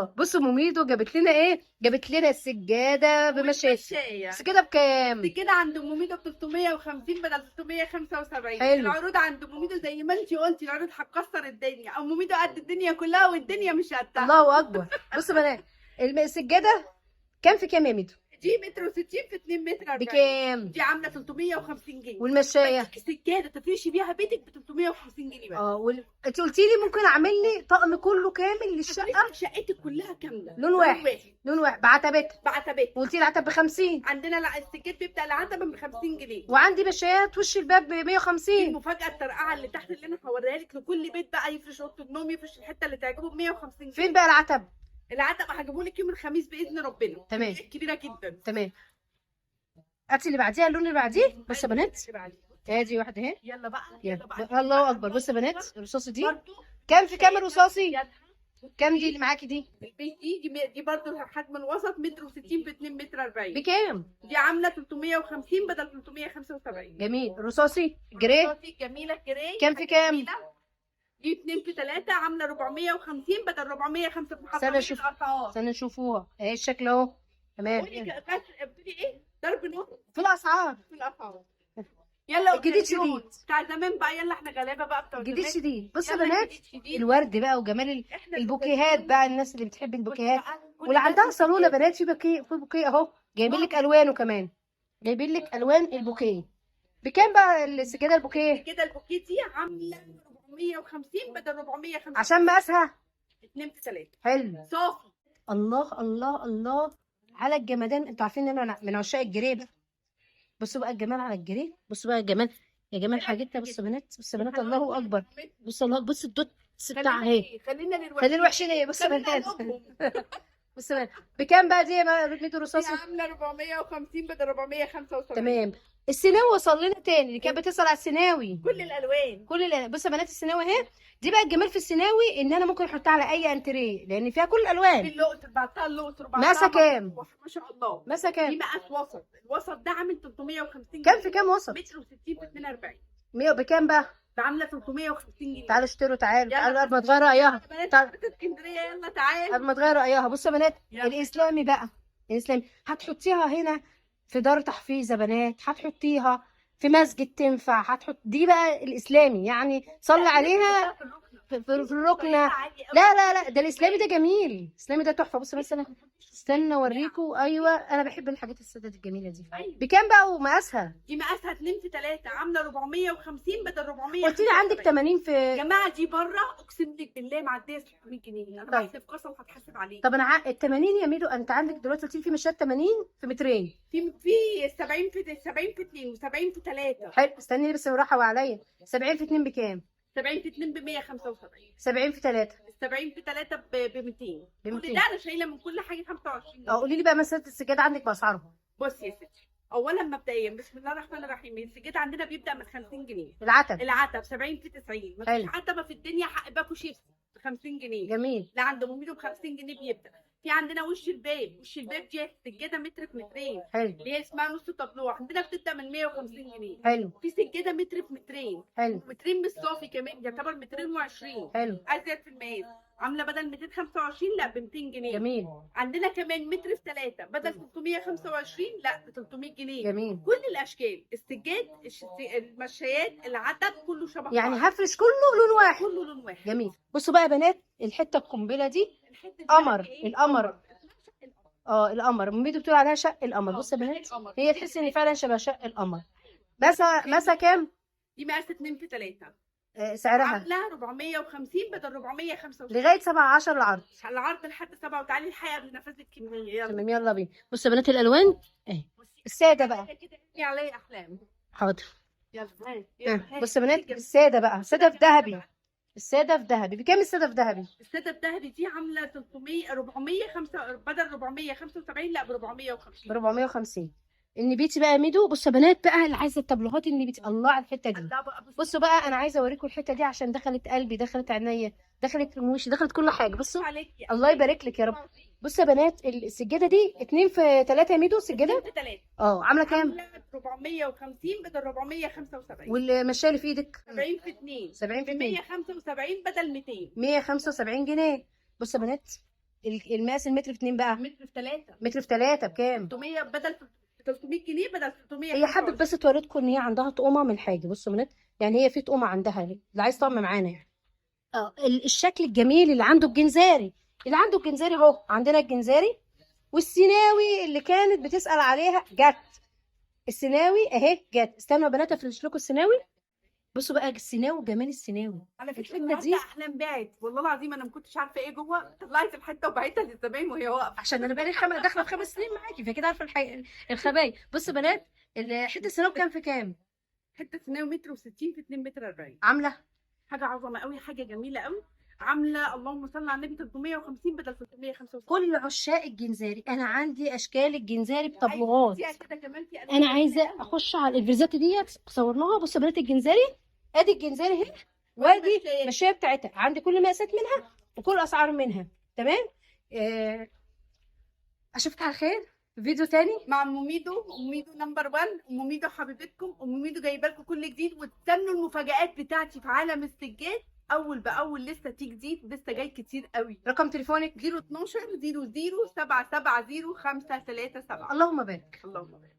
بصوا ميدو جابت لنا ايه؟ جابت لنا السجاده بمشاية. السجاده بكام؟ السجاده عند ام ميدو ب 350 بدل 375. حلو. العروض عند ام ميدو زي ما انت قلتي، العروض هتكسر الدنيا. ام ميدو قد الدنيا كلها والدنيا مش قدها. الله اكبر. بصوا بنات، السجاده كام في كام يا ميدو؟ دي متر و60 في 2 متر 40. بكام؟ دي عامله 350 جنيه. والمشايه؟ بديك سجاده تفرشي بيها بيتك ب 350 جنيه بس. انت قلتي لي ممكن اعمل لي طقم كله كامل للشقه؟ شقتك كلها كامله لون واحد. لون واحد بعتبتها. بعتبتها. وقلتي لي العتب ب 50. عندنا لا، السجاد بيبدا العتبه ب 50 جنيه. وعندي مشايات وش الباب ب 150. المفاجاه الطرقعه اللي تحت اللي انا هوريها لك، لكل بيت بقى يفرش اوضه النوم، يفرش الحته اللي تعجبه ب 150 جنيه. فين بقى العتب؟ العتبه هجيبه لك يوم الخميس باذن ربنا. تمام. كبيره جدا. تمام. هاتي اللي بعديها، اللون اللي بعديه. بصوا يا بنات، ادي واحده اهي. يلا بقى. الله اكبر. بصوا يا بنات، الرصاصي دي برضو كام في كام الرصاصي؟ كام دي اللي معاكي دي؟ البيت دي برضو حجم الوسط متر و60 في 2 متر 40. بكام؟ دي عامله 350 بدل 375. جميل. الرصاصي جري جميله جري. كام في كام؟ دي 2 في 3 عامله 450 بدل 405. استنى اشوف، استنى نشوفوها اهي الشكل اهو. تمام. بتقولي ايه؟ ضرب نار في الاسعار. في الاسعار. يلا الجديد شديد بتاع زمان بقى. يلا احنا غلابه بقى بتوع جديد زمان. شديد. بصوا يا يلا بنات، الجديد شديد. الورد بقى وجمال احنا البوكيهات بقى، الناس اللي بتحب البوكيهات كل واللي عندها الناس صالون يا بتجيب. بنات، في بوكيه، في بوكيه اهو جايبين لك الوانه كمان، جايبين لك الوان البوكيه. بكام بقى السجاده البوكيه؟ كده البوكيه دي عامله 450 بدل 450 عشان مقاسها 2 في 3 حلو. صافي. الله الله الله على الجمدان. انتوا عارفين ان انا من عشاق الجري بقى. بصوا بقى الجمال على الجري، بصوا بقى الجمال يا جمال حاجتنا. بصوا يا بنات، بصوا يا بنات، الله اكبر. بصوا الله، بصوا الدوت بتاعها اهي. خلينا الوحشين ايه. بصوا يا بنات، بصوا يا بنات، بكام بقى دي يا ميدو رصاصي؟ عامله 450 بدل 475. تمام. السيناوي وصل لنا تاني، اللي كانت بتسأل على السيناوي. كل الالوان. بصوا يا بنات السيناوي اهي. دي بقى الجمال في السيناوي، ان انا ممكن احطها على اي انتريه لان فيها كل في الالوان. اللقطه بعتها اللقطه مقاسها كام؟ ما شاء الله. مثلا دي كام؟ مقاس وسط. الوسط ده عامل 350 كام في كام وسط؟ متر و60 في 42. 100 بكام بقى؟ عامله 350 جنيه. تعالوا اشتروا، تعالوا يلا. تعالوا قبل ما تغير رايها. بنات تعالوا اسكندريه يلا تعالوا قبل ما تغير رايها. بصوا يا بنات، يلا. الاسلامي بقى، الاسلامي هتحطيها هنا في دار تحفيظ يا بنات، هتحطيها في مسجد تنفع، هتحط دي بقى الاسلامي يعني صلي عليها في الركنه. لا لا لا، ده الاسلامي ده جميل، الاسلامي ده تحفه. بصوا مثلا، استنى اوريكم. ايوه انا بحب الحاجات السادات الجميله دي. بكام بقى ومقاسها؟ دي مقاسها 2 في 3 عامله 450 بدل 400. قلت لي عندك 80 في. يا جماعه دي بره اقسم لك بالله معديه 600 جنيه. انا طيب. بحسب قسم هتحاسب عليه. طب انا ال 80 يا ميدو، انت عندك دلوقتي قلت لي في مشات 80 في مترين. في 70 في 2 و70 في 3. حلو، استني بس بالراحه وعليا. 70 في 2 بكام؟ 70 في 2 ب 175. 70 في 3 70 في 3 ب 200. ب 200. كل ده انا شايله من كل حاجه 25 جنيه. قولي لي بقى مساله السجاده عندك باسعارهم. بصي يا ستي، اولا مبدئيا بسم الله الرحمن الرحيم، السجاد عندنا بيبدا من 50 جنيه. العتب. العتب 70 في 90. مفيش حلو. عتبه في الدنيا حق باكو شيبسي ب 50 جنيه. جميل. لا عند ميدو ب 50 جنيه بيبدا. في عندنا وش الباب. وش الباب دي سجاده متر في مترين حلو. اللي هي اسمها نص طابلوه، عندنا بتبدا من 150 جنيه. حلو. في سجاده متر في مترين. حلو. مترين مش صافي كمان، يعتبر مترين و20. حلو. ازيد في المقاس، عامله بدل 225 لا ب 200 جنيه. جميل. عندنا كمان متر في 3 بدل 325 لا ب 300 جنيه. جميل. كل الاشكال، السجاد، المشايات، العتب، كله شبه يعني بعض. هفرش كله لون واحد. كله لون واحد. جميل. بصوا بقى يا بنات، الحته القنبله دي قمر. القمر. القمر ميدو بتقول عليها شق القمر. بصوا يا بنات، هي تحس ان فعلا شبه شق القمر. مسا كام؟ دي مقاس 2 في 3. سعرها عامله 450 بدل 455 لغايه 17 العرض. العرض لحد 7. وتعالي الحقيقه بنفذ الكميه. يلا تمام يلا بينا. بصوا يا بنات الالوان اهي. الساده بقى كده علي احلام. حاضر. يلا بصوا يا بنات الساده بقى، ساده في ذهبي. الساده في ذهبي بكام؟ الساده في ذهبي الساده الذهبي دي عامله 300 405 بدل 475 لا ب 450. ب 450. النبيتي بقى يا ميدو. بصوا يا بنات بقى اللي عايزه التابلوهات النبيتي، الله على الحته دي. بصوا بقى انا عايزه اوريكم الحته دي عشان دخلت قلبي، دخلت عينيا، دخلت رموشي، دخلت كل حاجه. بصوا الله يبارك لك يا رب. بصوا يا بنات السجاده دي 2 في 3 يا ميدو. سجاده 2 في 3 عامله كام؟ عامله 450 بدل 475. والمشايه اللي في ايدك 70 في 2. 70 في 2 175 بدل 200. 175 جنيه. بصوا يا بنات المقاس المتر في 2 بقى؟ متر في 3 متر في 3 بكام؟ 300 بدل 300 جنيه بدل 300. هي حابه بس توريكم ان هي عندها طقمه من حاجه. بصوا يا بنات، يعني هي في طقمه عندها اللي عايز طقم معانا يعني. الشكل الجميل اللي عنده الجنزاري، اللي عنده الجنزاري اهو. عندنا الجنزاري والسيناوي اللي كانت بتسأل عليها جت. السيناوي اهي جت. استنوا يا بنات افرش لكم السيناوي. بصوا بقى السيناوي، جمال السيناوي. على فكره الحته النهارده دي احلام باعت، والله العظيم انا ما كنتش عارفه ايه جوه، طلعت الحته وبعتها للزباين وهي واقفه. عشان انا بقالي داخله في 5 سنين معاكي، فكده عارفه الخبايا. بصوا يا بنات، حته السيناوي كام في كام؟ حته سيناوي متر و60 في 2 متر 40. عامله حاجه عظمه قوي، حاجه جميله قوي. عامله اللهم صل على النبي 350 بدل 365. كل عشاق الجنزاري. انا عندي اشكال الجنزاري بطبلوهات. فيها كده كمان في انا عايزه اخش على الفريزات ديت صورناها. بصوا يا بنات الجنزاري، ادي الجنزاري اهي، وادي المشايه بتاعتها. عندي كل مقاسات منها وكل اسعار منها. تمام. اشوفك على خير في فيديو تاني. مع ام ميدو. ام ميدو نمبر 1. ام ميدو حبيبتكم. ام ميدو جايبه لكم كل جديد، وتستنوا المفاجآت بتاعتي في عالم السجاد اول باول. لسه في جديد، لسه جاي كتير قوي. رقم تليفونك 012 00 770 537. اللهم بارك. اللهم بارك.